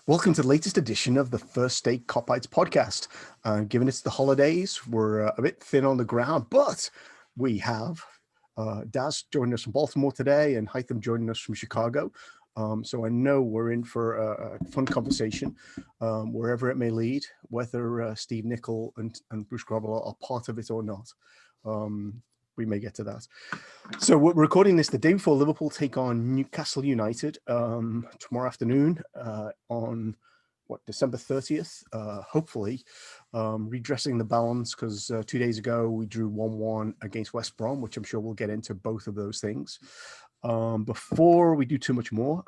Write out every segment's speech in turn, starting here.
Welcome to the latest edition of the First State Kopites podcast. Given it's the holidays, we're a bit thin on the ground, but we have Daz joining us from Baltimore today and Haitham joining us from Chicago. So I know we're in for a fun conversation, wherever it may lead, whether Steve Nicol and Bruce Grobbelaar are part of it or not. We may get to that. So we're recording this the day before Liverpool take on Newcastle United tomorrow afternoon on December 30th. Hopefully redressing the balance, because 2 days ago we drew 1-1 against West Brom, which I'm sure we'll get into both of those things. Before we do too much more,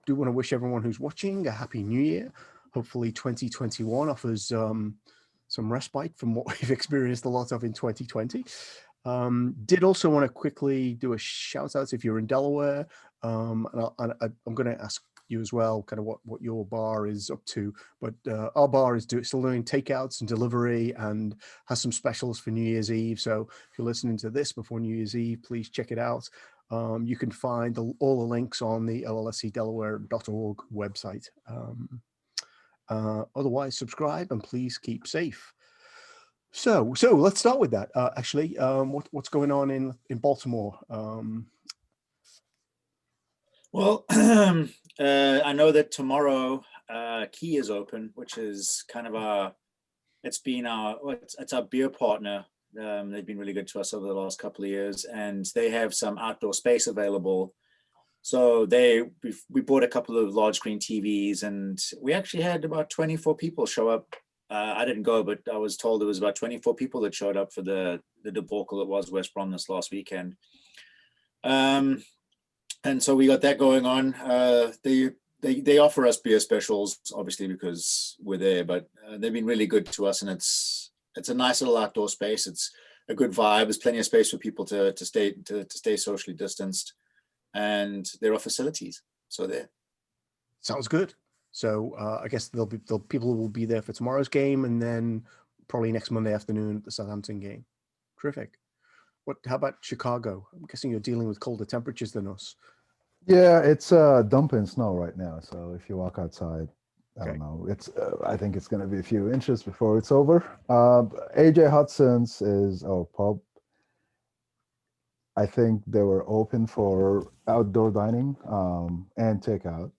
do want to wish everyone who's watching a happy new year. Hopefully 2021 offers some respite from what we've experienced a lot of in 2020. Did also want to quickly do a shout out if you're in Delaware. And I'm going to ask you as well kind of what your bar is up to, but our bar is still doing takeouts and delivery and has some specials for New Year's Eve. So if you're listening to this before New Year's Eve, please check it out. You can find all the links on the llscdelaware.org website. Otherwise, subscribe and please keep safe. So let's start with that. Actually, what's going on in Baltimore? Well, I know that tomorrow Key is open, which is kind of it's our beer partner. They've been really good to us over the last couple of years, and they have some outdoor space available. So we bought a couple of large screen TVs, and we actually had about 24 people show up. I didn't go, but I was told there was about 24 people that showed up for the debacle that was West Brom this last weekend. And so we got that going on. They offer us beer specials, obviously, because we're there, but they've been really good to us, and it's a nice little outdoor space. It's a good vibe. There's plenty of space for people to stay socially distanced, and there are facilities. So there. Sounds good. So I guess people will be there for tomorrow's game, and then probably next Monday afternoon at the Southampton game. Terrific. How about Chicago? I'm guessing you're dealing with colder temperatures than us. Yeah, it's dumping snow right now. So if you walk outside, I don't know. I think it's going to be a few inches before it's over. AJ Hudson's is pub. I think they were open for outdoor dining and takeout.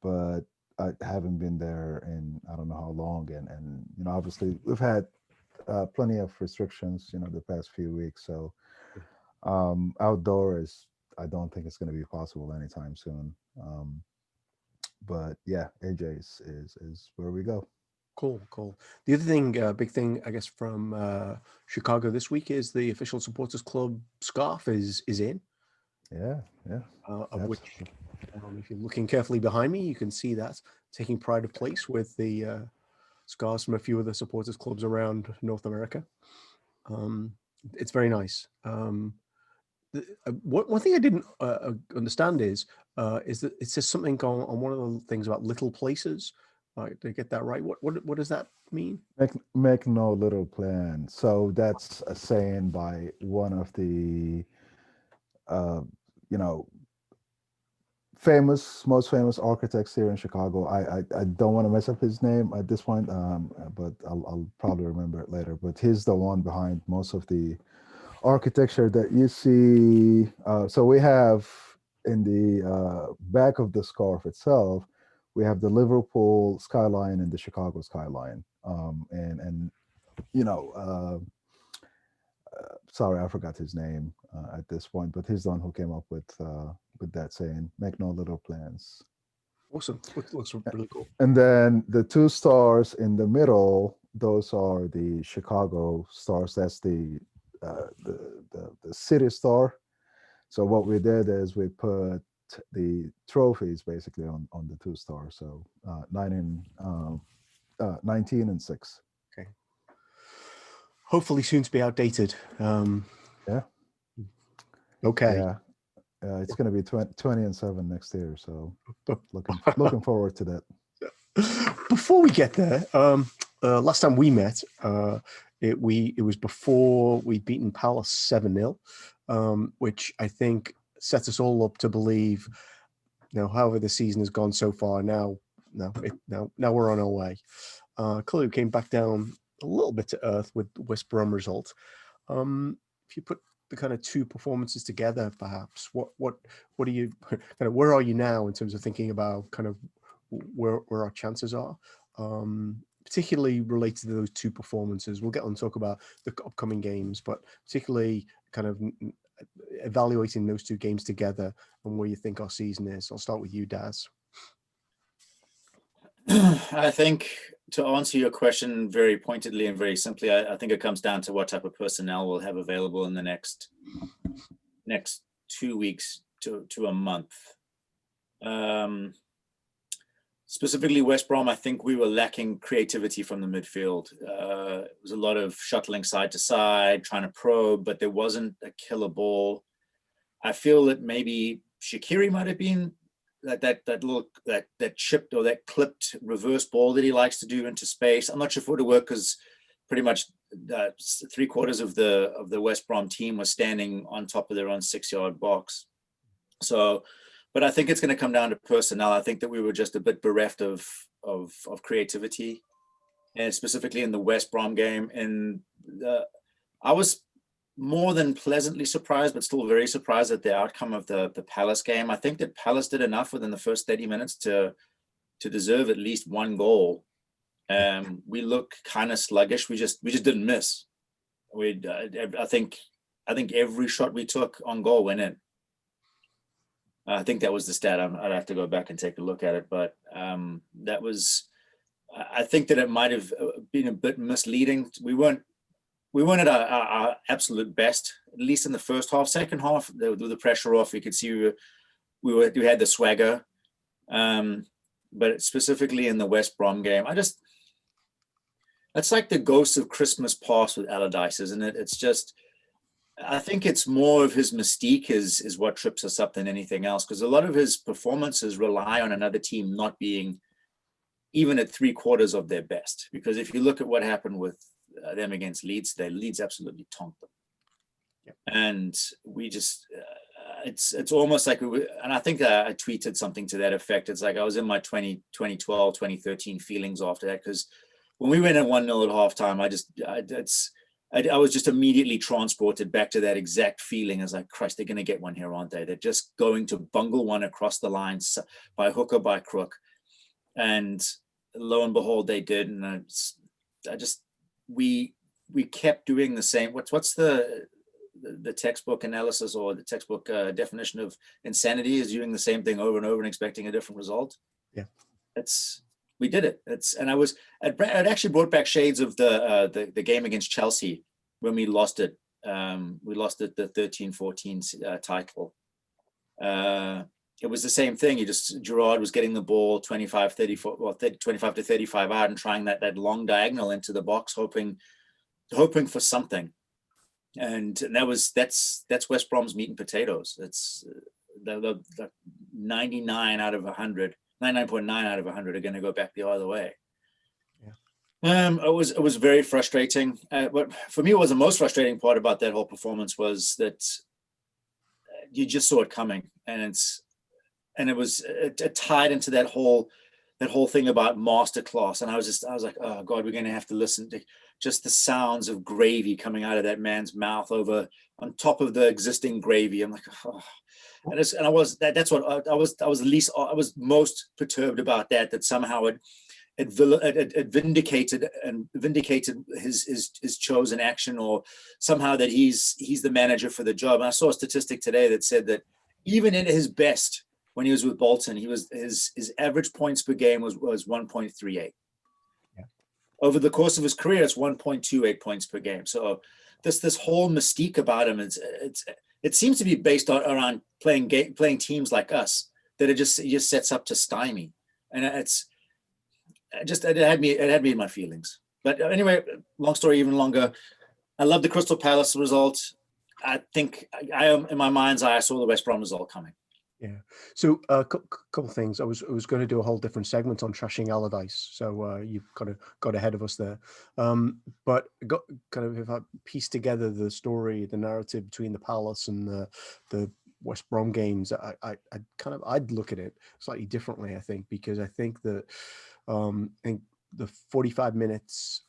But I haven't been there in I don't know how long, and obviously we've had plenty of restrictions the past few weeks, so outdoor I don't think it's going to be possible anytime soon. But yeah, AJ's is where we go. Cool. The other thing, big thing I guess from Chicago this week is the official supporters club scarf is in. Yeah. Of which, if you're looking carefully behind me, you can see that taking pride of place with the scarves from a few of the supporters clubs around North America. It's very nice. One thing I didn't understand is that it says something on one of the things about little places. Did I get that right? What does that mean? Make no little plan. So that's a saying by one of the most famous architects here in Chicago. I don't want to mess up his name at this point, but I'll probably remember it later. But he's the one behind most of the architecture that you see. So we have in the back of the scarf itself, we have the Liverpool skyline and the Chicago skyline. Sorry, I forgot his name at this point, but he's the one who came up with that saying, make no little plans. Awesome. Looks really cool. And then the two stars in the middle, those are the Chicago stars. That's the city star. So what we did is we put the trophies basically on the two stars. So 19 and 6. Okay. Hopefully soon to be outdated. Yeah. Okay. Yeah. It's going to be 20 and 7 next year. So looking forward to that. Before we get there, last time we met, it was before we'd beaten Palace 7-0, which I think sets us all up to believe Now, however the season has gone so far, now we're on our way. Clearly came back down a little bit to earth with the West Brom result. If you put the kind of two performances together, perhaps what are you kind of, where are you now in terms of thinking about kind of where our chances are, particularly related to those two performances? We'll get on to talk about the upcoming games, but particularly kind of evaluating those two games together and where you think our season is. I'll start with you, Daz. I think, to answer your question very pointedly and very simply, I think it comes down to what type of personnel we'll have available in the next 2 weeks to a month. Specifically West Brom, I think we were lacking creativity from the midfield. It was a lot of shuttling side to side, trying to probe, but there wasn't a killer ball. I feel that maybe Shaqiri might have been that chipped or that clipped reverse ball that he likes to do into space. I'm not sure if it would have worked because pretty much 3/4 of the West Brom team was standing on top of their own 6-yard box. So, but I think it's going to come down to personnel. I think that we were just a bit bereft of creativity, and specifically in the West Brom game. And I was more than pleasantly surprised, but still very surprised at the outcome of the Palace game. I think that Palace did enough within the first 30 minutes to deserve at least one goal. We look kind of sluggish. We just didn't miss. I think every shot we took on goal went in. I think that was the stat. I'd have to go back and take a look at it, but that was. I think that it might have been a bit misleading. We weren't at our absolute best, at least in the first half. Second half, with the pressure off, we could see we had the swagger. But specifically in the West Brom game, it's like the ghost of Christmas past with Allardyce, isn't it? It's just, I think it's more of his mystique is what trips us up than anything else, because a lot of his performances rely on another team not being even at 3/4 of their best. Because if you look at what happened with them against Leeds, Leeds absolutely tonked them. Yep. And we just, it's almost like, and I think I tweeted something to that effect. It's like I was in my 2012, 2013 feelings after that, because when we went in 1-0 at halftime, I was just immediately transported back to that exact feeling. I was like, Christ, they're going to get one here, aren't they? They're just going to bungle one across the line by hook or by crook. And lo and behold, they did. And we kept doing the same. What's the textbook analysis or the textbook definition of insanity? Is doing the same thing over and over and expecting a different result. Yeah, we did it. It actually brought back shades of the game against Chelsea when we lost it. We lost it the 13-14 title. It was the same thing. Gerrard was getting the ball 25 to 35 out and trying that long diagonal into the box, hoping for something. And that's West Brom's meat and potatoes. It's the 99 out of 100, 99.9 out of 100 are going to go back the other way. Yeah. It was very frustrating. But for me, what was the most frustrating part about that whole performance was that you just saw it coming, and it tied into that whole thing about masterclass. And I was like, oh God, we're going to have to listen to just the sounds of gravy coming out of that man's mouth on top of the existing gravy. I'm like, oh. And I was most perturbed about that somehow it vindicated his chosen action, or somehow that he's the manager for the job. And I saw a statistic today that said that even in his best, when he was with Bolton, his average points per game was 1.38. Yeah. Over the course of his career, it's 1.28 points per game. So this whole mystique about him, it seems to be based around playing teams like us, that it just sets up to stymie, and it had me in my feelings. But anyway, long story even longer. I love the Crystal Palace result. I think I am, in my mind's eye, I saw the West Brom result coming. Yeah. So a couple of things. I was going to do a whole different segment on trashing Allardyce. So you've kind of got ahead of us there. But if I piece together the story, the narrative between the Palace and the West Brom games, I'd look at it slightly differently, I think, because I think that in the 45 minutes,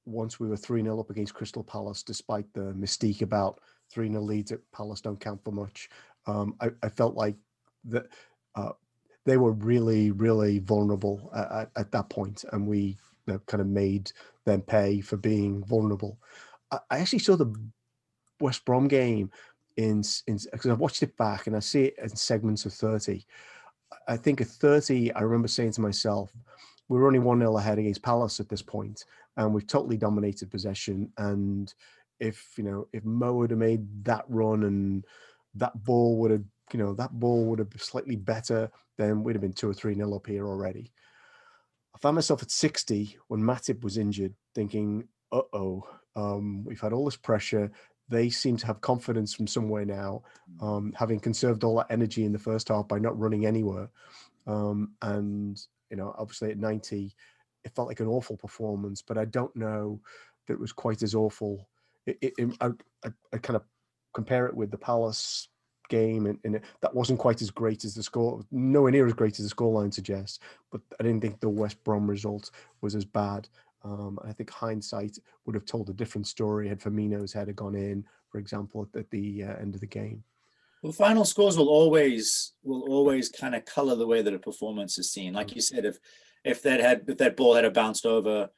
once we were 3-0 up against Crystal Palace, despite the mystique about 3-0 leads at Palace don't count for much, I felt like that they were really, really vulnerable at that point, and we kind of made them pay for being vulnerable. I actually saw the West Brom game in because I've watched it back and I see it in segments of 30. I think at 30, I remember saying to myself, we were only 1-0 ahead against Palace at this point, and we've totally dominated possession. And if Mo would have made that run and that ball would have been slightly better, then we'd have been 2 or 3-0 up here already. I found myself at 60 when Matip was injured, thinking, we've had all this pressure. They seem to have confidence from somewhere now, having conserved all that energy in the first half by not running anywhere. And obviously at 90, it felt like an awful performance, but I don't know that it was quite as awful. I kind of compare it with the Palace game, and that wasn't quite as great as the score, nowhere near as great as the scoreline suggests, but I didn't think the West Brom result was as bad. I think hindsight would have told a different story had Firmino's header gone in, for example, at the end of the game. Well, the final scores will always kind of color the way that a performance is seen. Like you said, if that ball had bounced over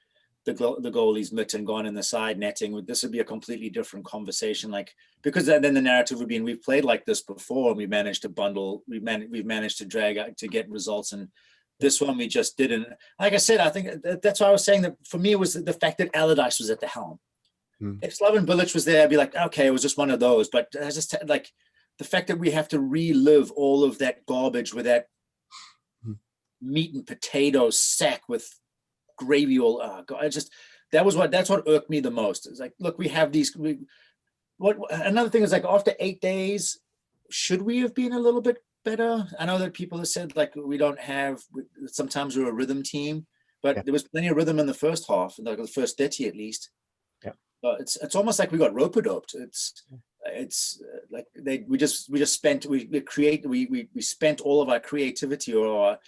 the goalie's mitt and gone in the side netting, this would be a completely different conversation. Like, because then the narrative would be, we've played like this before, and we managed to bundle, we've managed to drag out to get results, and this one we just didn't. Like I said, I think that's why I was saying that for me it was the fact that Allardyce was at the helm. If Slaven Bilic was there, I'd be like, okay, it was just one of those. But I just like the fact that we have to relive all of that garbage with that meat and potatoes sack with gravy all. That's what irked me the most. It's like, look, we have these. Another thing is, like, after 8 days, should we have been a little bit better? I know that people have said, like, sometimes we're a rhythm team, but there was plenty of rhythm in the first half, like the first 30 at least. Yeah, it's almost like we got rope-a-doped. It's like we spent all of our creativity or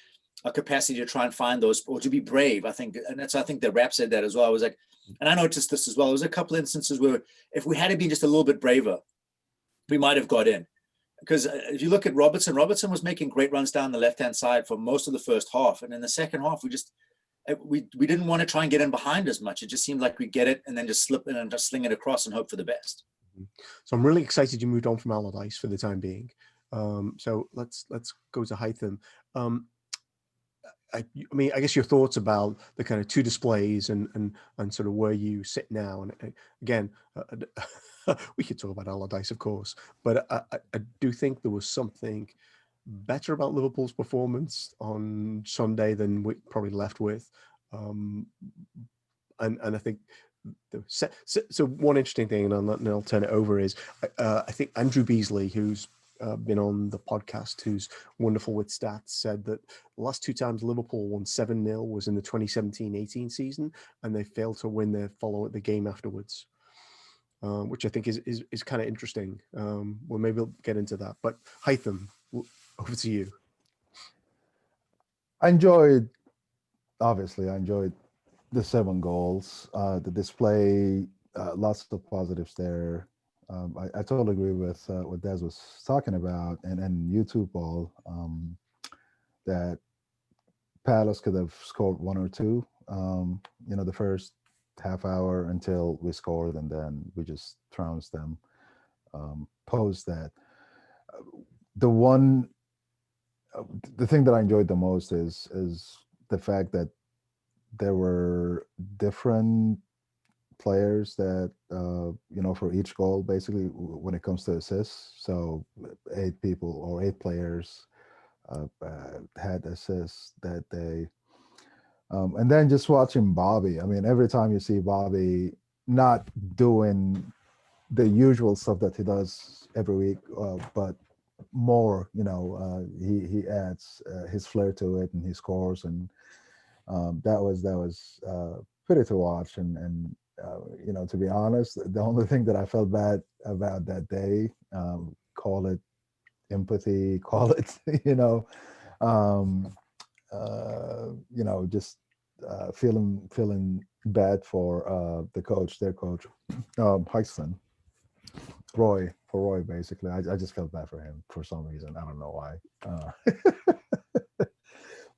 our capacity to try and find those, or to be brave. I think the rap said that as well. I was like, and I noticed this as well. There was a couple of instances where if we had been just a little bit braver, we might have got in. Because if you look at Robertson was making great runs down the left-hand side for most of the first half. And in the second half, we didn't want to try and get in behind as much. It just seemed like we get it and then just slip in and just sling it across and hope for the best. So I'm really excited you moved on from Allardyce for the time being. So let's go to Haitham. I mean, I guess your thoughts about the kind of two displays and sort of where you sit now. And again, we could talk about Allardyce, of course, but I do think there was something better about Liverpool's performance on Sunday than we probably left with. And I think so one interesting thing, and I'll turn it over, is I think Andrew Beasley, who's been on the podcast, who's wonderful with stats, said that the last 2 times Liverpool won 7-0 was in the 2017-18 season, and they failed to win the game afterwards, which I think is kind of interesting. Well, maybe we'll get into that. But Haitham, over to you. I enjoyed the 7 goals, the display, lots of positives there. I totally agree with what Daz was talking about, and you too, Paul, that Palace could have scored 1 or 2, the first half hour until we scored, and then we just trounced them post that. The thing that I enjoyed the most is the fact that there were different players that for each goal, basically, when it comes to assists. So 8 players had assists that day, and then just watching Bobby. I mean, every time you see Bobby not doing the usual stuff that he does every week, but more, he adds his flair to it, and he scores, and that was pretty to watch. And to be honest, the only thing that I felt bad about that day, call it empathy, call it, um, just feeling bad for their coach, Heisman, Roy, basically. I just felt bad for him for some reason. I don't know why.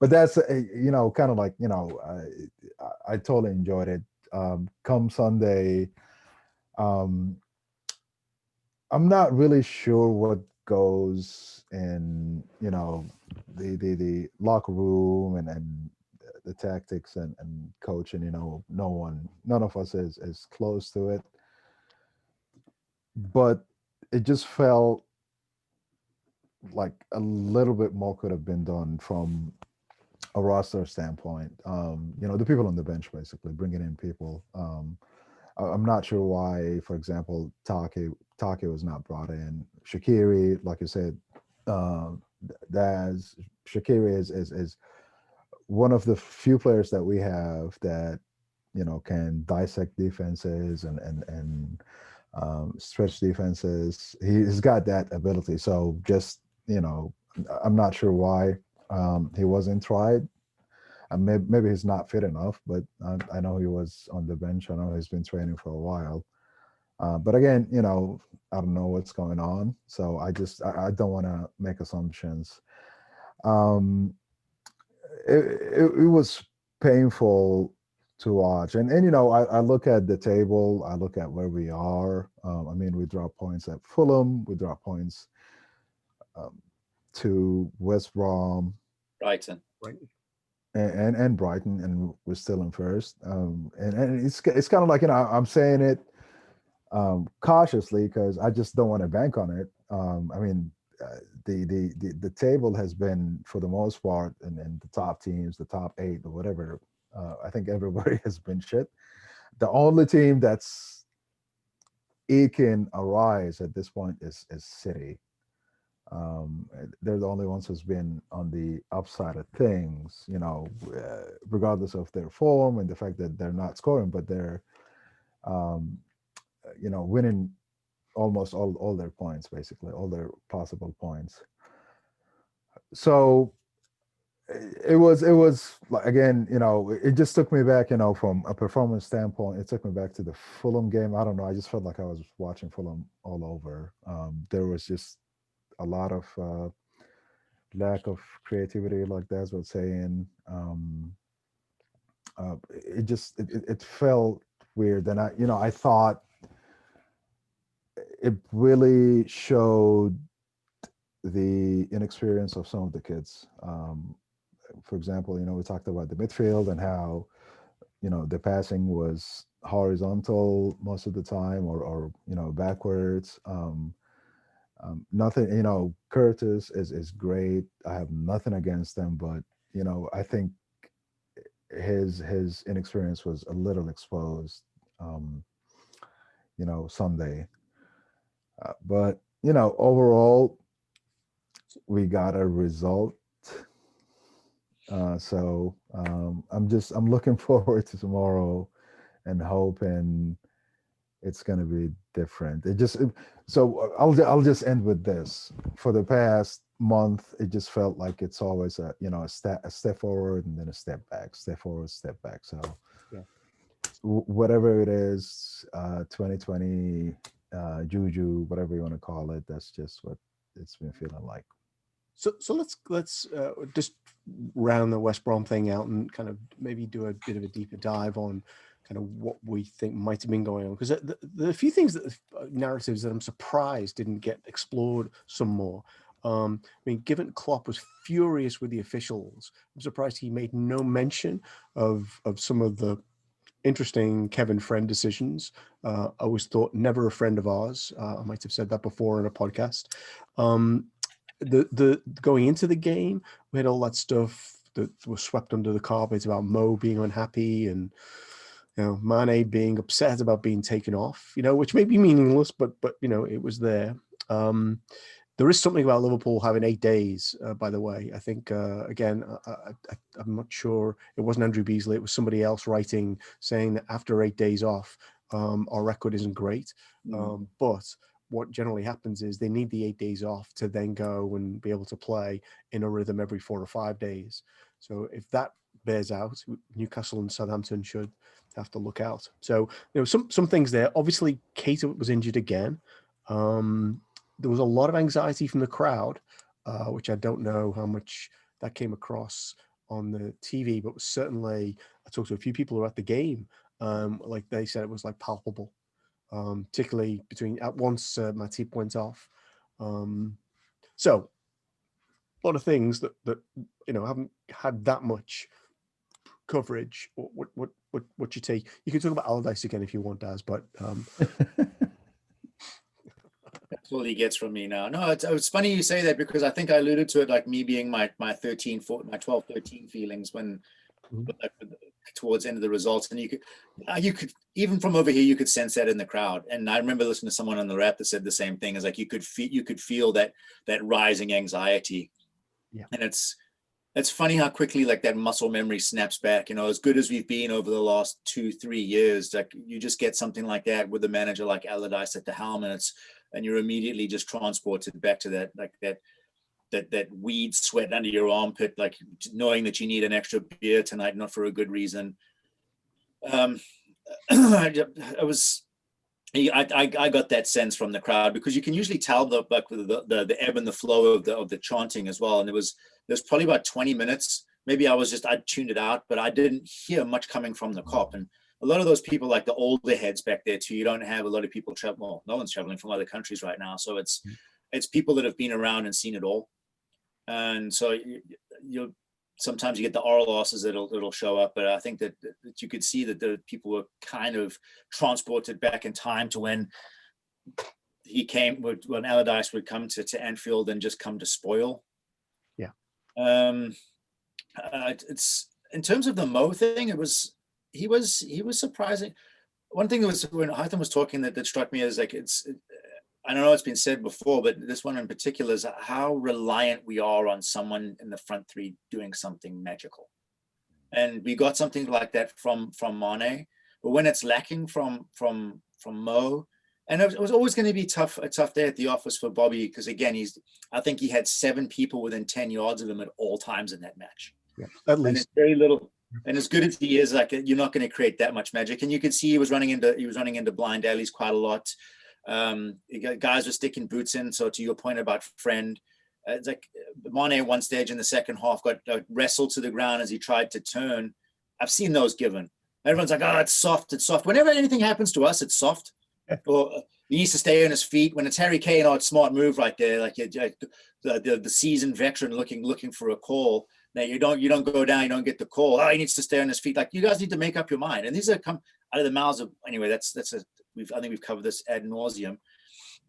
But that's kind of like I totally enjoyed it. Come Sunday, um, I'm not really sure what goes in the locker room and the tactics and coaching. None of us is close to it, but it just felt like a little bit more could have been done from a roster standpoint. The people on the bench, basically bringing in people. I'm not sure why, for example, Take was not brought in. Shaqiri, like you said, Daz. Shaqiri is one of the few players that we have that can dissect defenses and stretch defenses. He's got that ability. So just I'm not sure why he wasn't tried. Maybe he's not fit enough, but I know he was on the bench. I know he's been training for a while. But again, I don't know what's going on. So I don't want to make assumptions. It was painful to watch. And I look at the table, I look at where we are. We drop points at Fulham, we drop points to West Brom, Brighton. Right. And Brighton, and we're still in first. And it's kind of like, I'm saying it cautiously because I just don't want to bank on it. The table has been, for the most part, and the top teams, the top 8 or whatever, I think everybody has been shit. The only team that's eking a rise at this point is City. They're the only ones who's been on the upside of things, regardless of their form and the fact that they're not scoring, but they're, winning almost all their points, basically, all their possible points. So it was like, again, it just took me back, from a performance standpoint. It took me back to the Fulham game. I don't know. I just felt like I was watching Fulham all over. There was just a lot of lack of creativity, like Daz was saying. It felt weird, and I thought it really showed the inexperience of some of the kids. For example, we talked about the midfield and how the passing was horizontal most of the time, or backwards. Nothing, Curtis is great. I have nothing against him, but I think his inexperience was a little exposed, Sunday. But overall, we got a result. So I'm looking forward to tomorrow and hoping it's going to be different. So I'll just end with this. For the past month, it just felt like it's always a step forward and then a step back, step forward, step back. So Yeah. Whatever it is, 2020 juju, whatever you want to call it, that's just what it's been feeling like. So let's just round the West Brom thing out and kind of maybe do a bit of a deeper dive on kind of what we think might have been going on, because there are a few things, that narratives that I'm surprised didn't get explored some more. Given Klopp was furious with the officials, I'm surprised he made no mention of some of the interesting Kevin Friend decisions. I always thought never a friend of ours. I might have said that before in a podcast. The going into the game, we had all that stuff that was swept under the carpet about Mo being unhappy and Mane being upset about being taken off, which may be meaningless, but it was there. There is something about Liverpool having 8 days, by the way. I think, again, I'm not sure. It wasn't Andrew Beasley. It was somebody else writing, saying that after 8 days off, our record isn't great. But what generally happens is they need the 8 days off to then go and be able to play in a rhythm every 4 or 5 days. So if that bears out, Newcastle and Southampton should have to look out. So, some things there. Obviously, Keita was injured again. There was a lot of anxiety from the crowd, which I don't know how much that came across on the TV, but certainly I talked to a few people who were at the game. Like they said, it was like palpable, particularly at once Matip went off. So a lot of things that haven't had that much coverage. What you take? You can talk about Allardyce again if you want, Daz, but that's all he gets from me now. No, it's funny you say that, because I think I alluded to it, like me being my 12, 13 feelings when like, towards the end of the results, and you could even from over here you could sense that in the crowd. And I remember listening to someone on the rap that said the same thing. Is like you could feel that rising anxiety. Yeah. And it's funny how quickly like that muscle memory snaps back. As good as we've been over the last 2-3 years, like you just get something like that with a manager like Allardyce at the helm, and you're immediately just transported back to that, like that weed sweat under your armpit, like knowing that you need an extra beer tonight, not for a good reason. I got that sense from the crowd, because you can usually tell the ebb and the flow of the chanting as well. And there's probably about 20 minutes. Maybe I tuned it out, but I didn't hear much coming from the Kop. And a lot of those people, like the older heads back there too, you don't have a lot of people travel. Well, no one's traveling from other countries right now. So it's people that have been around and seen it all. And so you sometimes you get the oral losses that'll show up, but I think that you could see that the people were kind of transported back in time to when Allardyce would come to Anfield and just come to spoil. Yeah. It's in terms of the Mo thing, he was surprising. One thing was when Haitham was talking that struck me as like I don't know, it's been said before, but this one in particular is how reliant we are on someone in the front three doing something magical. And we got something like that from Mane, but when it's lacking from Mo, and it was always going to be a tough day at the office for Bobby, because again, I think he had 7 people within 10 yards of him at all times in that match. Yeah, at least. And it's very little. And as good as he is, like you're not going to create that much magic. And you could see he was running into blind alleys quite a lot. Guys were sticking boots in. So to your point about Friend, it's like Mane at one stage in the second half got wrestled to the ground as he tried to turn. I've seen those given. Everyone's like, oh, it's soft. Whenever anything happens to us, it's soft. Or he needs to stay on his feet. When it's Harry Kane, it's smart move right there. Like the seasoned veteran looking for a call. Now you don't go down, you don't get the call. Oh, he needs to stay on his feet. Like you guys need to make up your mind. And these are come out of the mouths of anyway. I think we've covered this ad nauseum.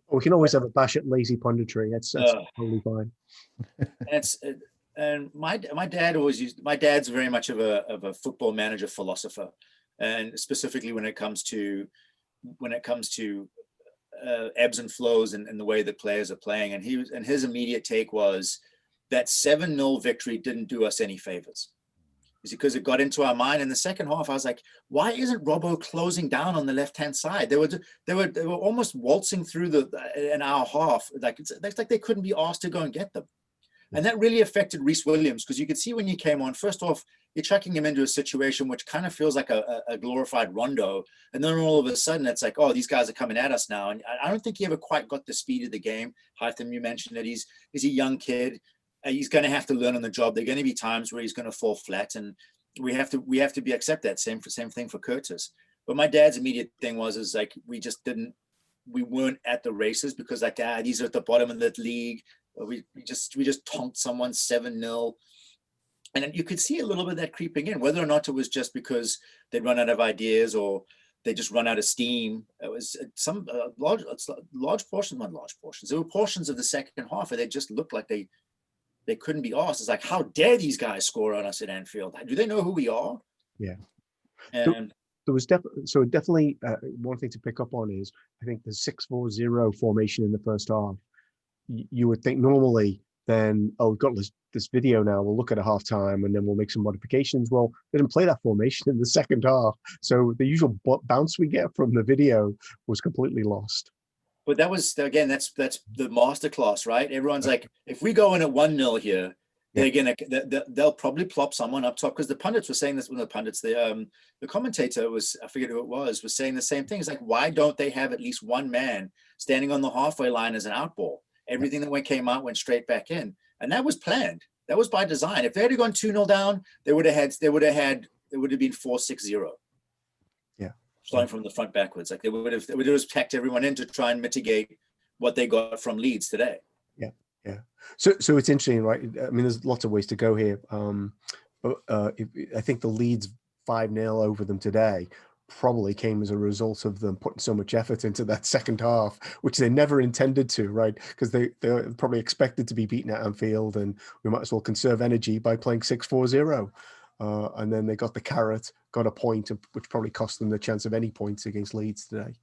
We can always have a bash at lazy punditry. That's totally fine. And my dad's very much of a football manager philosopher, and specifically when it comes to ebbs and flows and the way that players are playing. And his immediate take was that 7-0 victory didn't do us any favors. Is because it got into our mind in the second half. I was like, why isn't Robbo closing down on the left-hand side? They were almost waltzing through an hour half. Like it's like they couldn't be asked to go and get them. And that really affected Reece Williams, because you could see when he came on, first off, you're chucking him into a situation which kind of feels like a glorified rondo. And then all of a sudden it's like, oh, these guys are coming at us now. And I don't think he ever quite got the speed of the game. Haitham, you mentioned that he's a young kid. He's going to have to learn on the job. There are going to be times where he's going to fall flat, and we have to accept that. Same thing for Curtis. But my dad's immediate thing was like we weren't at the races because like these are at the bottom of the league. We just tonked someone 7-0, and then you could see a little bit of that creeping in. Whether or not it was just because they'd run out of ideas or they just run out of steam. It was some large portions. There were portions of the second half where they just looked like they couldn't be asked. It's like, how dare these guys score on us at Anfield? Do they know who we are? Yeah. And there was definitely one thing to pick up on is I think the 6-4-0 formation in the first half. You would think normally then, we've got this video now, we'll look at a halftime and then we'll make some modifications. Well, they didn't play that formation in the second half. So the usual bounce we get from the video was completely lost. But that was, again, that's the masterclass, right? Everyone's like, if we go in at 1-0 here, they'll probably plop someone up top, because the pundits were saying this. When the pundits, the commentator was, I forget who it was saying the same thing. It's like, why don't they have at least one man standing on the halfway line as an outball? Everything that came out went straight back in, and that was planned. That was by design. If they had gone 2-0 down, it would have been 4-6-0. Yeah, starting from the front backwards. Like they would have packed everyone in to try and mitigate what they got from Leeds today. Yeah. So it's interesting, right? I mean, there's lots of ways to go here. But I think the Leeds 5-0 over them today probably came as a result of them putting so much effort into that second half, which they never intended to, right? Because they're probably expected to be beaten at Anfield, and we might as well conserve energy by playing 6-4-0. And then they got the carrot, got a point, which probably cost them the chance of any points against Leeds today.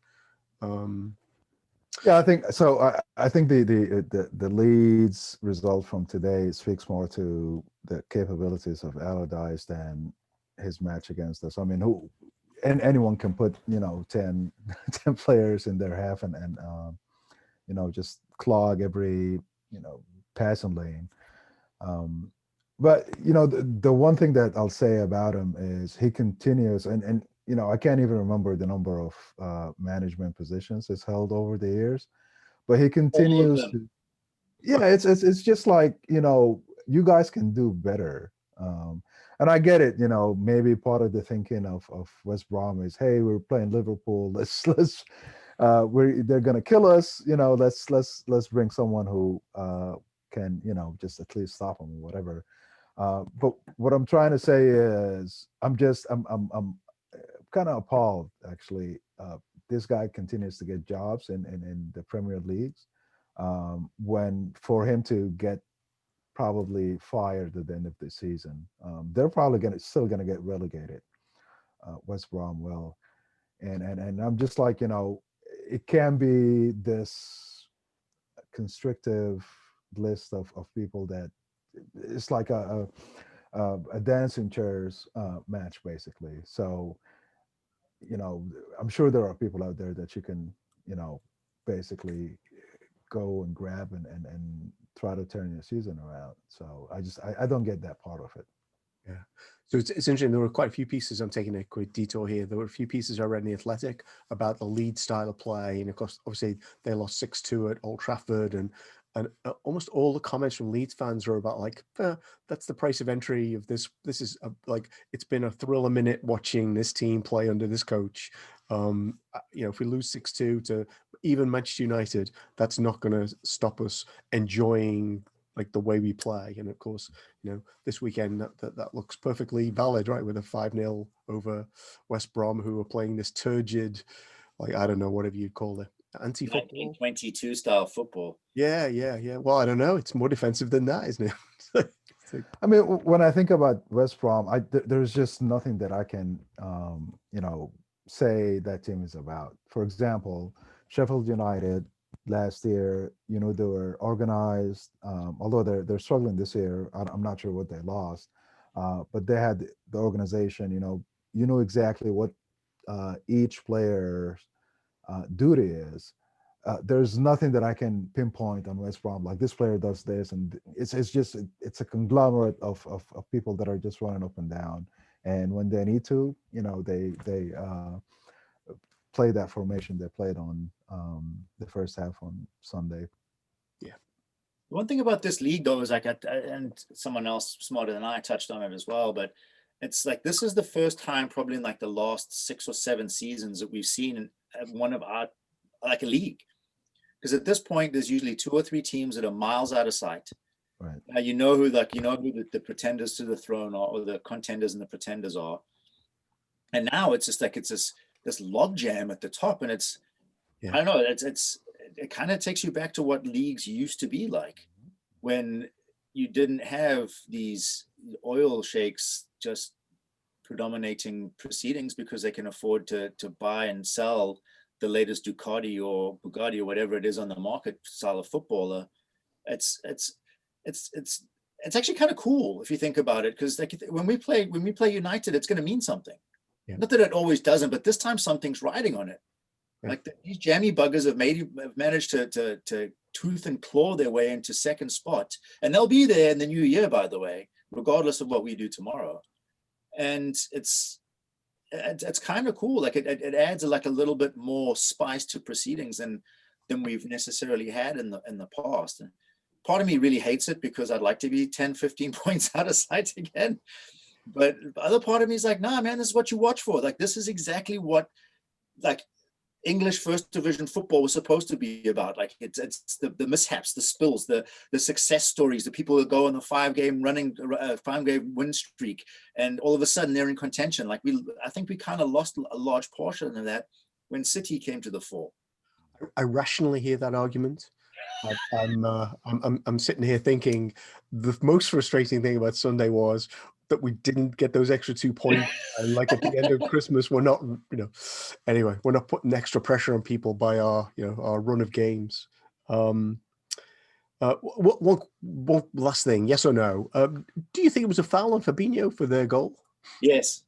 Yeah, I think so. I think the Leeds result from today speaks more to the capabilities of Allardyce than his match against us. I mean, anyone can put 10 players in their half and just clog every passing lane. But the one thing that I'll say about him is he continues, and I can't even remember the number of management positions he's held over the years, but he continues to. Yeah, it's just like you guys can do better, and I get it. Maybe part of the thinking of West Brom is, hey, we're playing Liverpool. Let's they're gonna kill us. Let's bring someone who can just at least stop them or whatever. But what I'm trying to say is I'm kind of appalled, actually. This guy continues to get jobs in the Premier Leagues, when for him to get probably fired at the end of the season, they're probably still gonna get relegated. West Brom will, and I'm just like, it can be this constrictive list of people that it's like a dancing chairs match, basically. So I'm sure there are people out there that you can basically go and grab and try to turn your season around. So I don't get that part of it. Yeah. So it's interesting. There were quite a few pieces. I'm taking a quick detour here. There were a few pieces I read in The Athletic about the Leeds style of play. And of course, obviously they lost 6-2 at Old Trafford, and almost all the comments from Leeds fans were about like, that's the price of entry of this. This is like, it's been a thrill a minute watching this team play under this coach. If we lose 6-2 to even Manchester United, that's not going to stop us enjoying like the way we play. And of course, this weekend that looks perfectly valid, right? With a 5-0 over West Brom, who are playing this turgid, like, I don't know, whatever you'd call it, anti-football, 1922 style football. Yeah. Well, I don't know. It's more defensive than that, isn't it? I mean, when I think about West Brom, there's just nothing that I can, say that team is about. For example, Sheffield United last year, they were organized, although they're struggling this year. I'm not sure what they lost, but they had the organization. You know exactly what each player's duty is. There's nothing that I can pinpoint on West Brom, like this player does this, and it's a conglomerate of people that are just running up and down. And when they need to, they play that formation they played on the first half on Sunday. Yeah. One thing about this league, though, is like, and someone else smarter than I touched on it as well, but it's like, this is the first time probably in like the last 6 or 7 seasons that we've seen one of our, like, a league. Because at this point, there's usually 2 or 3 teams that are miles out of sight. Right. Who the pretenders to the throne are, or the contenders and the pretenders are. And now it's just like, it's this log jam at the top, and it's, I don't know, it kind of takes you back to what leagues used to be like, when you didn't have these oil sheiks just predominating proceedings because they can afford to buy and sell the latest Ducati or Bugatti or whatever it is on the market style of footballer. It's actually kind of cool if you think about it, because like when we play United, it's going to mean something. Yeah. Not that it always doesn't, but this time something's riding on it. Yeah. Like these jammy buggers have managed to tooth and claw their way into second spot, and they'll be there in the new year, by the way, regardless of what we do tomorrow. And it's kind of cool. Like it adds like a little bit more spice to proceedings than we've necessarily had in the past. And part of me really hates it because I'd like to be 10, 15 points out of sight again. But the other part of me is like, nah, man, this is what you watch for. Like, this is exactly what like English first division football was supposed to be about. Like it's the mishaps, the spills, the success stories, the people who go on the 5-game win streak, and all of a sudden they're in contention. Like I think we kind of lost a large portion of that when City came to the fore. I rationally hear that argument. I'm sitting here thinking the most frustrating thing about Sunday was that we didn't get those extra 2 points. And like at the end of Christmas, we're not, anyway, we're not putting extra pressure on people by our run of games. One last thing, yes or no? Do you think it was a foul on Fabinho for their goal? Yes.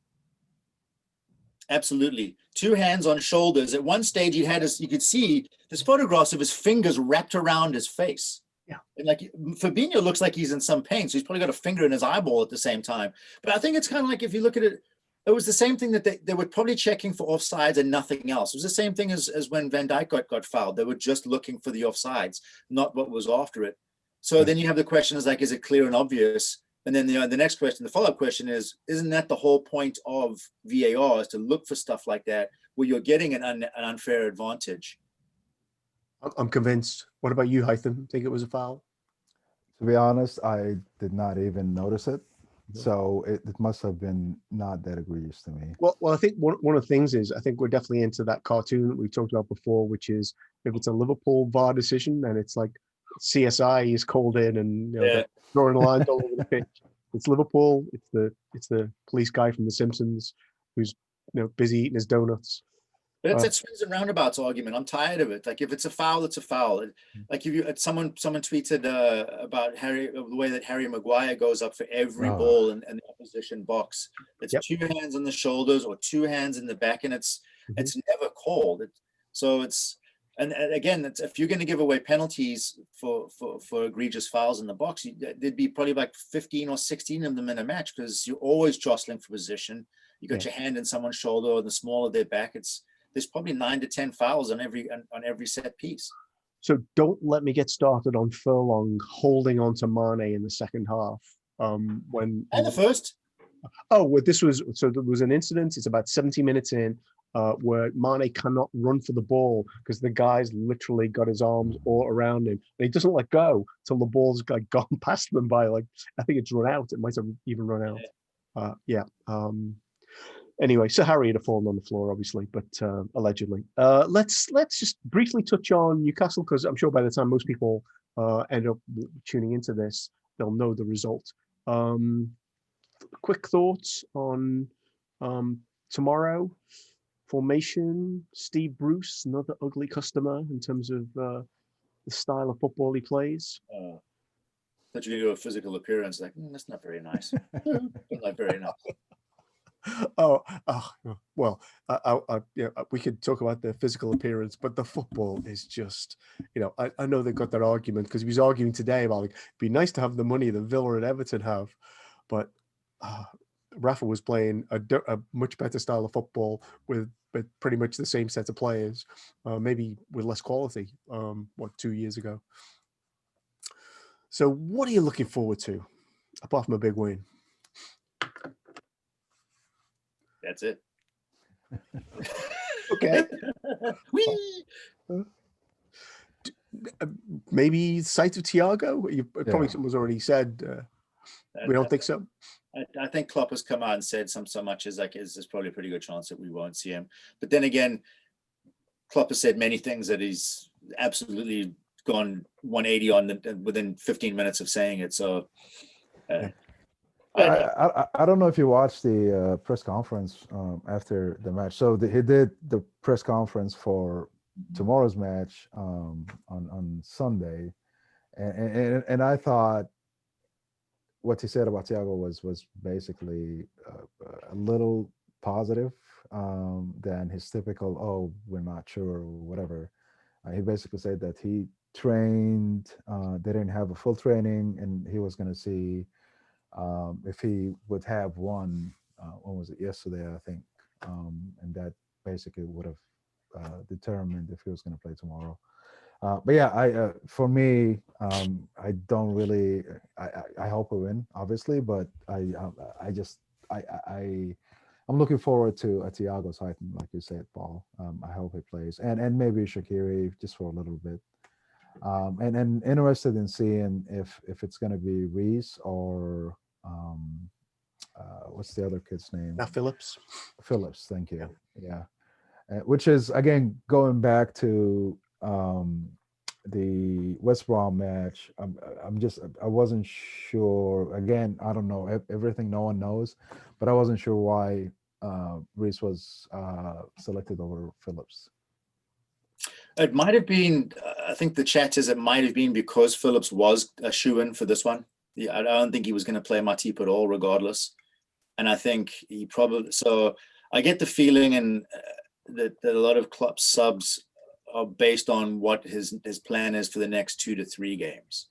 Absolutely. 2 hands on shoulders. At one stage, you could see there's photographs of his fingers wrapped around his face. Yeah. And like Fabinho looks like he's in some pain. So he's probably got a finger in his eyeball at the same time. But I think it's kind of like, if you look at it, it was the same thing that they were probably checking for offsides and nothing else. It was the same thing as when Van Dijk got fouled. They were just looking for the offsides, not what was after it. So then you have the question is like, is it clear and obvious? And then the next question, the follow-up question is, isn't that the whole point of VAR, is to look for stuff like that where you're getting an unfair advantage? I'm convinced. What about you, Haitham? Think it was a foul? To be honest, I did not even notice it. So it must have been not that egregious to me. Well, I think one of the things is, I think we're definitely into that cartoon that we talked about before, which is if it's a Liverpool VAR decision and it's like CSI is called in and they're drawing lines all over the pitch. It's Liverpool. It's the police guy from The Simpsons who's busy eating his donuts. But it's that swings and roundabouts argument. I'm tired of it. Like if it's a foul, it's a foul. Like if someone tweeted about the way that Harry Maguire goes up for every ball in the opposition box. It's 2 hands on the shoulders or 2 hands in the back, and it's never called. And again, if you're going to give away penalties for egregious fouls in the box, there'd be probably like 15 or 16 of them in a match, because you're always jostling for position. You got your hand in someone's shoulder, or the smaller their back, there's probably 9 to 10 fouls on every set piece. So don't let me get started on Furlong holding on to Mane in the second half. And the first. Oh, well, there was an incident. It's about 70 minutes in where Mane cannot run for the ball because the guy's literally got his arms all around him. And he doesn't let go till the ball's like gone past them by I think it's run out. It might have even run out. Anyway, so Harry had fallen on the floor, obviously, but allegedly. Let's just briefly touch on Newcastle, because I'm sure by the time most people end up tuning into this, they'll know the result. Quick thoughts on tomorrow. Formation, Steve Bruce, another ugly customer in terms of the style of football he plays. That you do a physical appearance, like, that's not very nice. Not very nice. Well, we could talk about the physical appearance, but the football is just, I know they've got that argument because he was arguing today about it'd be nice to have the money that Villa and Everton have, but Rafa was playing a much better style of football with pretty much the same set of players, maybe with less quality. 2 years ago. So, what are you looking forward to, apart from a big win? That's it. Okay. Maybe sight of Thiago? Probably someone's already said. We don't think so. I think Klopp has come out and said so much as like, there's probably a pretty good chance that we won't see him. But then again, Klopp has said many things that he's absolutely gone 180 on within 15 minutes of saying it. So. I don't know if you watched the press conference after the match. So he did the press conference for tomorrow's match on Sunday, and I thought what he said about Thiago was basically a little positive. than his typical, oh, we're not sure or whatever. He basically said that he trained, they didn't have a full training, and he was going to see if he would have one. When was it? Yesterday, I think, and that basically would have determined if he was going to play tomorrow. But yeah, I for me, I don't really. I hope we win, obviously, but I just I I'm looking forward to a Thiago Titan, like you said, Paul. I hope he plays, and maybe Shaqiri just for a little bit. And interested in seeing if it's going to be Reese or what's the other kid's name? Now Phillips. Phillips. Thank you. Yeah, which is again going back to the West Brom match. I wasn't sure. Again, I don't know everything. No one knows, but I wasn't sure why Reese was selected over Phillips. It might have been, I think the chat is it might have been because Phillips was a shoe-in for this one. Yeah, I don't think he was going to play Matip at all, regardless. And I think he probably, so I get the feeling that a lot of club subs are based on what his plan is for the next 2 to 3 games.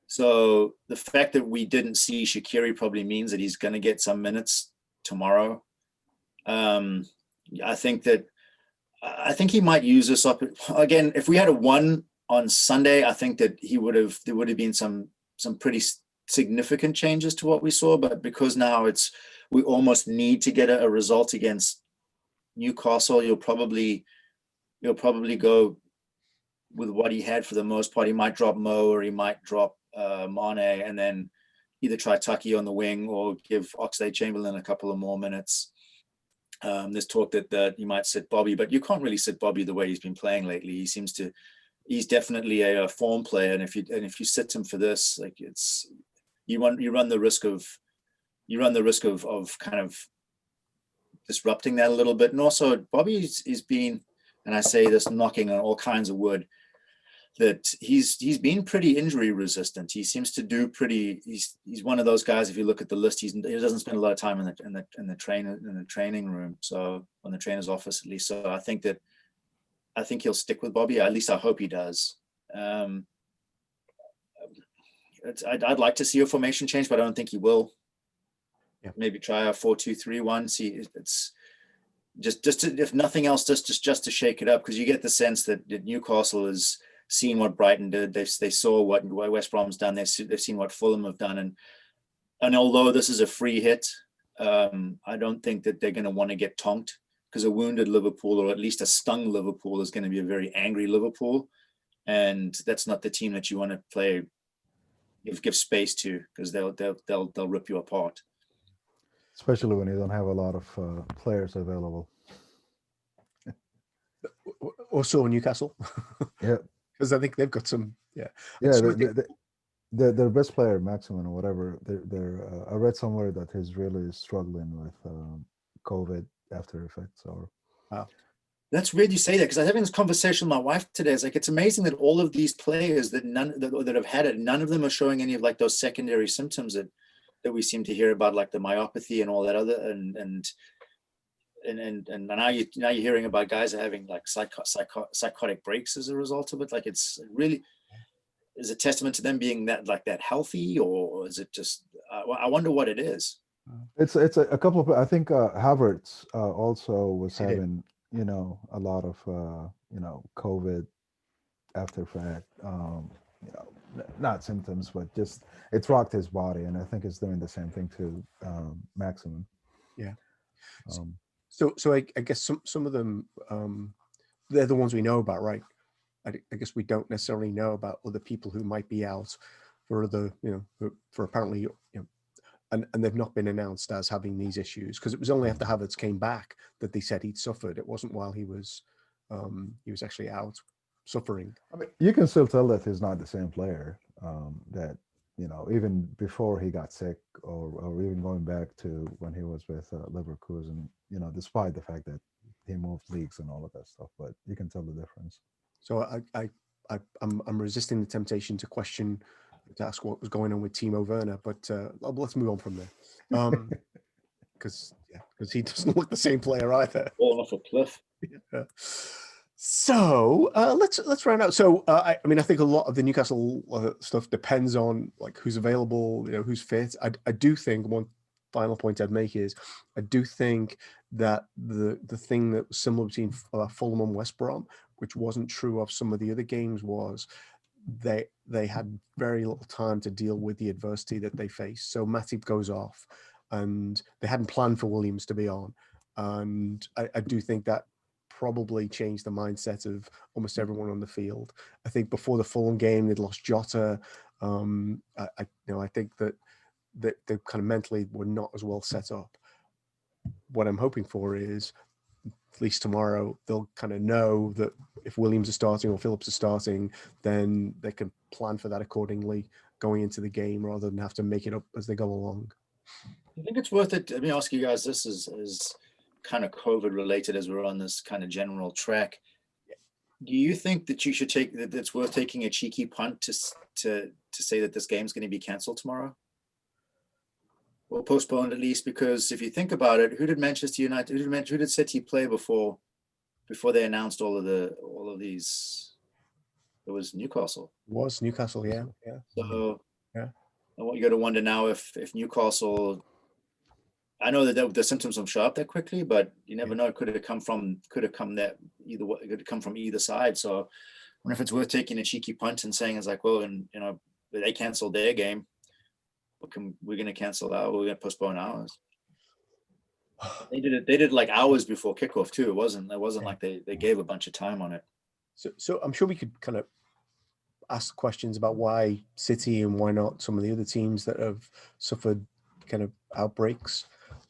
So the fact that we didn't see Shaqiri probably means that he's going to get some minutes tomorrow. I think he might use this up again. If we had a 1 on Sunday, I think that there would have been some pretty significant changes to what we saw. But because now we almost need to get a result against Newcastle, you'll probably go with what he had for the most part. He might drop Mo or he might drop Mane, and then either try Tucky on the wing or give Oxlade-Chamberlain a couple of more minutes. There's talk that you might sit Bobby, but you can't really sit Bobby the way he's been playing lately. He's definitely a form player, and if you sit him for this, like you run the risk of kind of disrupting that a little bit. And also Bobby is been, and I say this knocking on all kinds of wood, that he's been pretty injury resistant. He seems to do pretty. He's one of those guys. If you look at the list, he doesn't spend a lot of time in the training room. So on the trainer's office at least. So I think he'll stick with Bobby. At least I hope he does. I'd like to see a formation change, but I don't think he will. Yeah. Maybe try a 4-2-3-1. See, it's just to, if nothing else, just to shake it up, because you get the sense that Newcastle has seen what Brighton did. They saw what West Brom's done. They've seen what Fulham have done, and although this is a free hit, I don't think that they're going to want to get tonked, because a wounded Liverpool, or at least a stung Liverpool, is going to be a very angry Liverpool, and that's not the team that you want to play. Give space to, because they'll rip you apart. Especially when you don't have a lot of players available. Also Newcastle. Yeah. Because I think they've got some. Yeah. Their best player, Maximin or whatever. I read somewhere that he's really struggling with COVID after effects. Or wow. That's weird you say that, because I was having this conversation with my wife today. It's like, it's amazing that all of these players that have had it, none of them are showing any of like those secondary symptoms that we seem to hear about, like the myopathy and all that other and now you're hearing about guys are having like psychotic breaks as a result of it. Like, it's really is a testament to them being that healthy, or is it just I wonder what it is. It's a couple of, I think Havertz also was having a lot of COVID after effect, not symptoms, but just it's rocked his body, and I think it's doing the same thing to Maximin. Yeah. So I guess some of them, they're the ones we know about, right? I guess we don't necessarily know about other people who might be out for other, for apparently, and they've not been announced as having these issues, because it was only after Havertz came back that they said he'd suffered. It wasn't while he was actually out suffering. I mean, you can still tell that he's not the same player. That even before he got sick, or even going back to when he was with Leverkusen, despite the fact that he moved leagues and all of that stuff, but you can tell the difference. So I'm resisting the temptation to ask what was going on with Timo Werner, but let's move on from there. because he doesn't look the same player either. Falling off a cliff. Yeah. So let's round out. So I mean, I think a lot of the Newcastle stuff depends on like who's available, who's fit. I do think one final point I'd make is I do think that the thing that was similar between Fulham and West Brom, which wasn't true of some of the other games, was they had very little time to deal with the adversity that they faced. So Matip goes off, and they hadn't planned for Williams to be on, and I do think that probably changed the mindset of almost everyone on the field. I think before the Fulham game, they'd lost Jota. I think that they kind of mentally were not as well set up. What I'm hoping for is, at least tomorrow, they'll kind of know that if Williams is starting or Phillips is starting, then they can plan for that accordingly going into the game rather than have to make it up as they go along. I think it's worth it. Let me ask you guys, this is kind of COVID related as we're on this kind of general track. Do you think that you should that it's worth taking a cheeky punt to say that this game's going to be cancelled tomorrow? Or postponed at least, because if you think about it, who did Manchester United, who did City play before they announced all of these? It was Newcastle. Yeah. So yeah, you got to wonder now if Newcastle. I know that the symptoms don't show up that quickly, but you never know. It could have come from either side. So I wonder if it's worth taking a cheeky punt and saying it's like, well, and they canceled their game. We're going to cancel that. We're going to postpone ours. They did like hours before kickoff too. It wasn't like they gave a bunch of time on it. So I'm sure we could kind of ask questions about why City and why not some of the other teams that have suffered kind of outbreaks.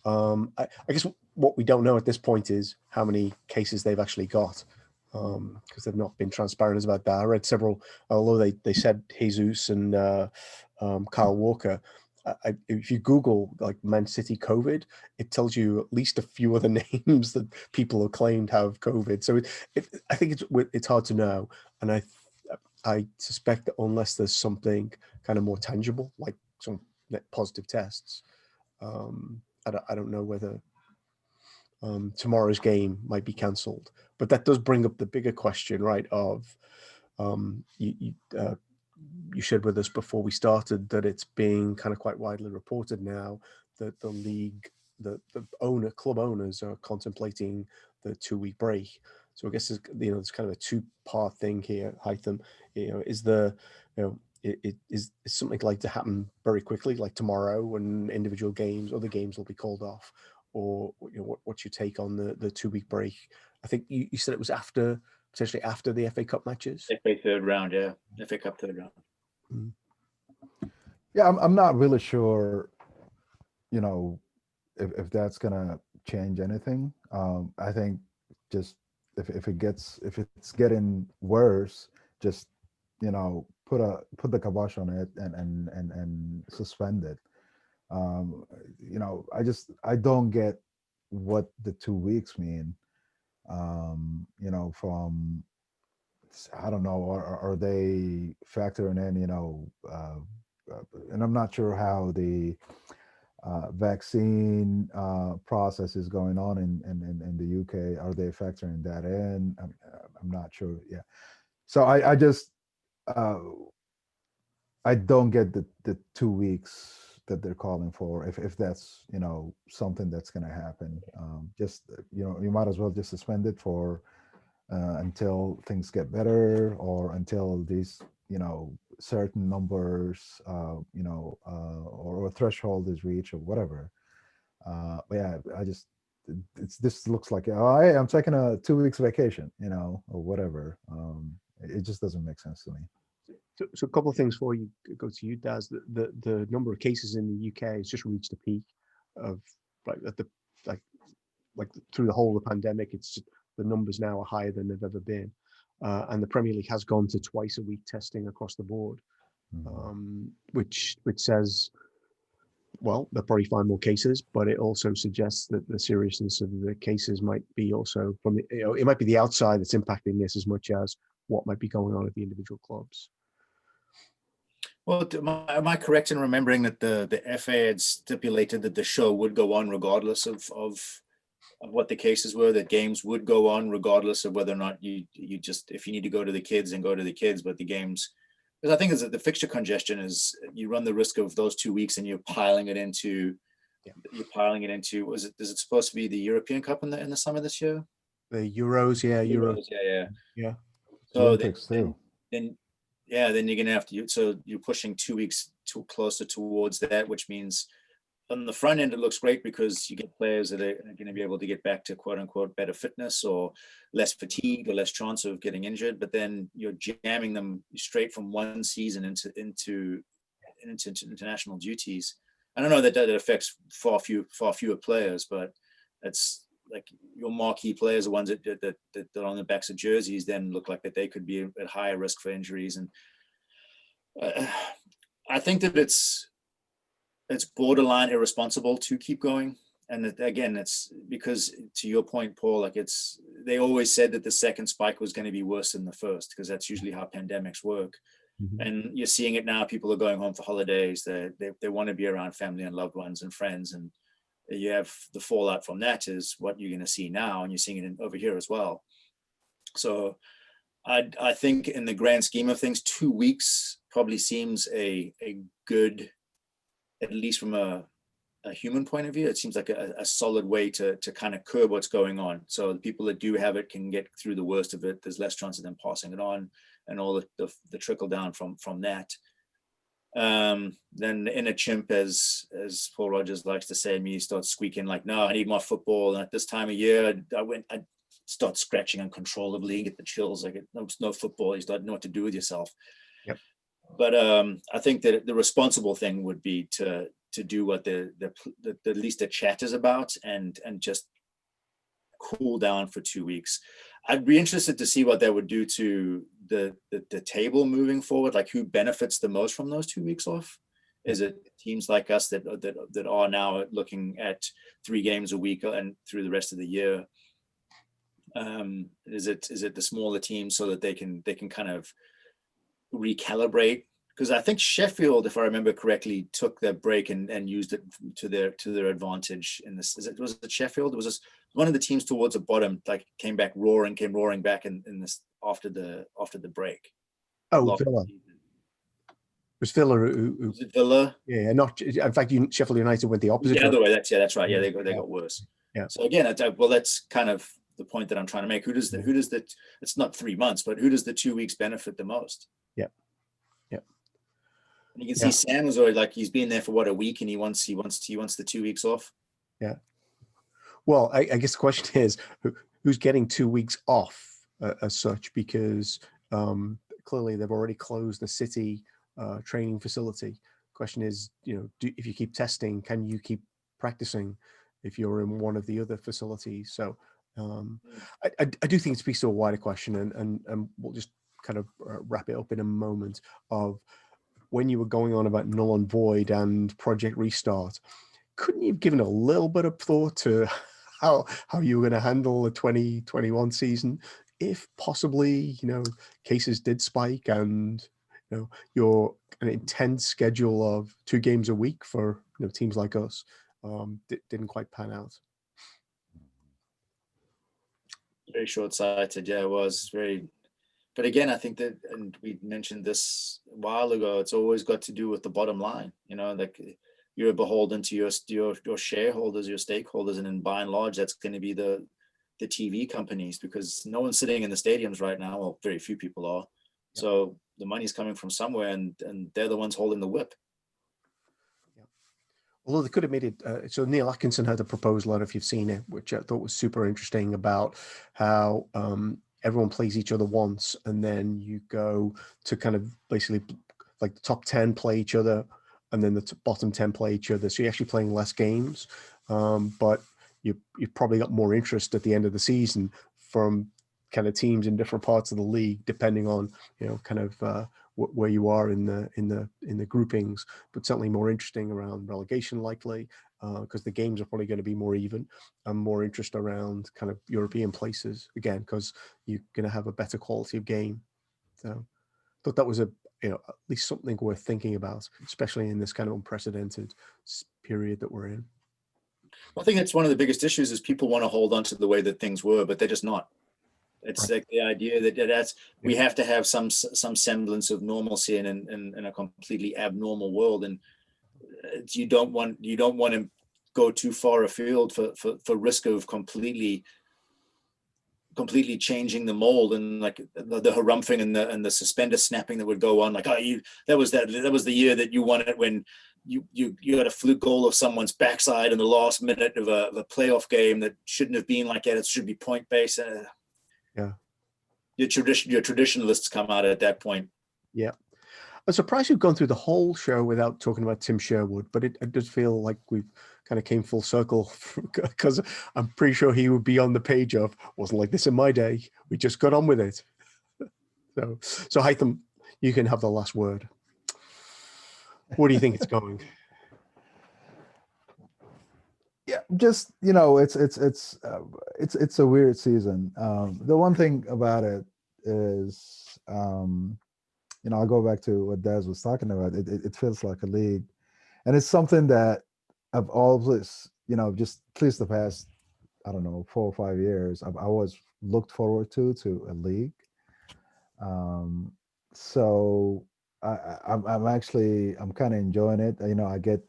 I guess what we don't know at this point is how many cases they've actually got, because they've not been transparent about that. I read several, although they said Jesus and Kyle Walker. If you Google like Man City COVID, it tells you at least a few other names that people have claimed have COVID. So I think it's hard to know, and I suspect that unless there's something kind of more tangible, like some positive tests, I don't know whether tomorrow's game might be cancelled. But that does bring up the bigger question, right? Of you shared with us before we started that it's being kind of quite widely reported now that the league, the club owners are contemplating the 2-week break. So I guess there's kind of a two-part thing here, Haitham. Is something like to happen very quickly, like tomorrow, when other games will be called off, or what's your take on the 2-week break? I think you said it was potentially after the FA Cup matches. FA third round, yeah. FA Cup third round. Yeah, I'm not really sure, if that's gonna change anything. I think just if it's getting worse, just put the kibosh on it and suspend it. I don't get what the 2 weeks mean. From, I don't know, are they factoring in, and I'm not sure how the vaccine process is going on in the UK. Are they factoring that in? I'm not sure. Yeah. So I just I don't get the 2 weeks that they're calling for. If that's something that's going to happen, you might as well just suspend it for until things get better, or until these certain numbers or a threshold is reached or whatever. But yeah, this looks like, oh, hey, I'm taking a 2 weeks vacation, or whatever. It just doesn't make sense to me. So a couple of things before you go to you, Daz. The number of cases in the UK has just reached a peak of through the whole of the pandemic. It's just, the numbers now are higher than they've ever been, and the Premier League has gone to twice a week testing across the board, which says, well, they'll probably find more cases, but it also suggests that the seriousness of the cases might be also from it might be the outside that's impacting this as much as what might be going on at the individual clubs. Well, am I correct in remembering that the FA had stipulated that the show would go on regardless of what the cases were, that games would go on regardless of whether or not you just, if you need to go to the kids, and go to the kids, but the games, because I think is that the fixture congestion is, you run the risk of those 2 weeks and you're piling it into, is it supposed to be the European Cup in the summer this year? The Euros, yeah, Euros, yeah. yeah. So Olympics too. then then you're gonna have to, so you're pushing 2 weeks too closer towards that, which means on the front end it looks great because you get players that are going to be able to get back to quote unquote better fitness or less fatigue or less chance of getting injured, but then you're jamming them straight from one season into international duties. I don't know that affects far fewer players, but it's like your marquee players, the ones that are on the backs of jerseys, then look like that they could be at higher risk for injuries. And I think that it's borderline irresponsible to keep going. And again, it's because, to your point, Paul, like they always said that the second spike was going to be worse than the first, because that's usually how pandemics work. Mm-hmm. And you're seeing it now. People are going home for holidays. They want to be around family and loved ones and friends. And you have the fallout from that is what you're going to see now. And you're seeing it over here as well. So I think in the grand scheme of things, 2 weeks probably seems a good, at least from a human point of view, it seems like a solid way to kind of curb what's going on. So the people that do have it can get through the worst of it. There's less chance of them passing it on, and all the trickle down from that. Then in a chimp, as Paul Rogers likes to say, me starts squeaking like, no, I need more football. And at this time of year, I start scratching uncontrollably, get the chills. I get no football. You start know what to do with yourself. Yep. But I think that the responsible thing would be to do what the at least the chat is about, and just cool down for 2 weeks. I'd be interested to see what that would do to the table moving forward. Like, who benefits the most from those 2 weeks off? Is it teams like us that are now looking at 3 games a week and through the rest of the year? Is it the smaller teams so that they can kind of recalibrate? Because I think Sheffield, if I remember correctly, took their break and used it to their advantage in this. Was it Sheffield? It was just one of the teams towards the bottom, like came roaring back in this after the break. Oh, Villa. It was Villa who was it Villa? Yeah, not in fact. Sheffield United went the opposite. The other way. That's right. Yeah, they got worse. Yeah. So again, that's kind of the point that I'm trying to make. Who does it's not 3 months, but who does the 2 weeks benefit the most? Yeah. And you can see Sam was already like, he's been there for a week, and he wants the 2 weeks off. Yeah. Well, I guess the question is, who's getting 2 weeks off as such? Because clearly they've already closed the City training facility. Question is, if you keep testing, can you keep practicing if you're in one of the other facilities? So I do think it speaks to a wider question, and we'll just kind of wrap it up in a moment. Of when you were going on about null and void and project restart, couldn't you have given a little bit of thought to how you were going to handle the 2021 season if possibly cases did spike and your an intense schedule of 2 games a week for teams like us didn't quite pan out? Very short-sighted. Yeah, it was very. But again, I think that, and we mentioned this a while ago, it's always got to do with the bottom line. Like you're beholden to your shareholders, your stakeholders, and by and large, that's going to be the TV companies, because no one's sitting in the stadiums right now. Well, very few people are. Yeah. So the money's coming from somewhere, and they're the ones holding the whip. Yeah. Although they could have made it. So Neil Atkinson had a proposal, I don't know if you've seen it, which I thought was super interesting, about how everyone plays each other once, and then you go to kind of basically like the top 10 play each other, and then the bottom 10 play each other. So you're actually playing less games, but you've probably got more interest at the end of the season from kind of teams in different parts of the league, depending on kind of where you are in the groupings. But certainly more interesting around relegation, likely, because the games are probably going to be more even, and more interest around kind of European places again, because you're going to have a better quality of game. So I thought that was a at least something worth thinking about, especially in this kind of unprecedented period that we're in. I think it's one of the biggest issues is people want to hold on to the way that things were, but they're just not. It's like the idea that we have to have some semblance of normalcy in a completely abnormal world, and you don't want to go too far afield for risk of completely changing the mold, and like the harumphing and the suspender snapping that would go on. Like, that was the year that you won it when you had a fluke goal of someone's backside in the last minute of a playoff game that shouldn't have been like that. It should be point based. Yeah. Your traditionalists come out at that point. Yeah. I'm surprised we've gone through the whole show without talking about Tim Sherwood, but it does feel like we've kind of came full circle, because I'm pretty sure he would be on the page of, wasn't like this in my day. We just got on with it. So Haitham, you can have the last word. Where do you think it's going? Yeah, just it's a weird season. The one thing about it is, I'll go back to what Daz was talking about. It feels like a league, and it's something that I've always, just at least the past, I don't know, 4 or 5 years, I've always looked forward to a league. So I'm kind of enjoying it. I get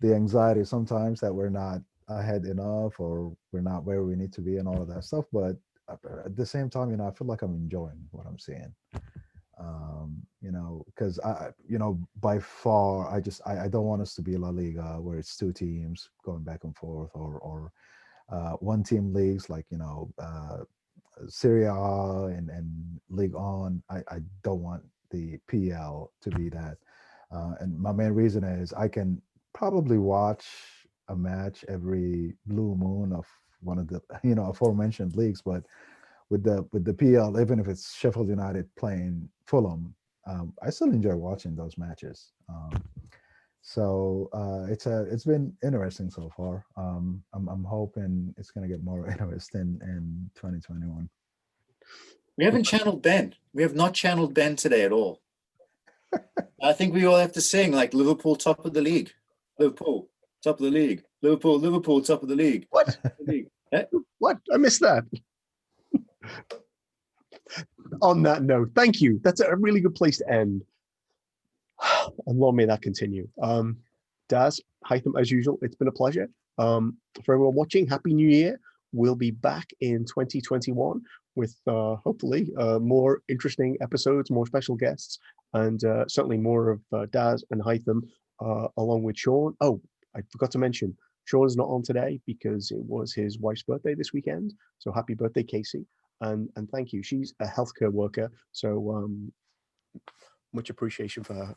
the anxiety sometimes that we're not ahead enough, or we're not where we need to be, and all of that stuff. But at the same time, I feel like I'm enjoying what I'm seeing. Because by far, I don't want us to be La Liga where it's 2 teams going back and forth, or one team leagues like Serie A and League On. I don't want the PL to be that. And my main reason is I can probably watch a match every blue moon of one of the aforementioned leagues, but with the PL, even if it's Sheffield United playing Fulham, I still enjoy watching those matches. So it's been interesting so far. I'm hoping it's going to get more interesting in 2021. We haven't channeled Ben. We have not channeled Ben today at all. I think we all have to sing like Liverpool top of the league. Liverpool top of the league. Liverpool top of the league. What? What? I missed that. On that note, thank you. That's a really good place to end. And long may that continue. Daz, Haitham, as usual, it's been a pleasure. For everyone watching, Happy New Year. We'll be back in 2021 with hopefully more interesting episodes, more special guests, and certainly more of Daz and Haitham along with Sean. Oh, I forgot to mention, Sean's not on today because it was his wife's birthday this weekend. So happy birthday, Casey. And thank you. She's a healthcare worker. So much appreciation for her.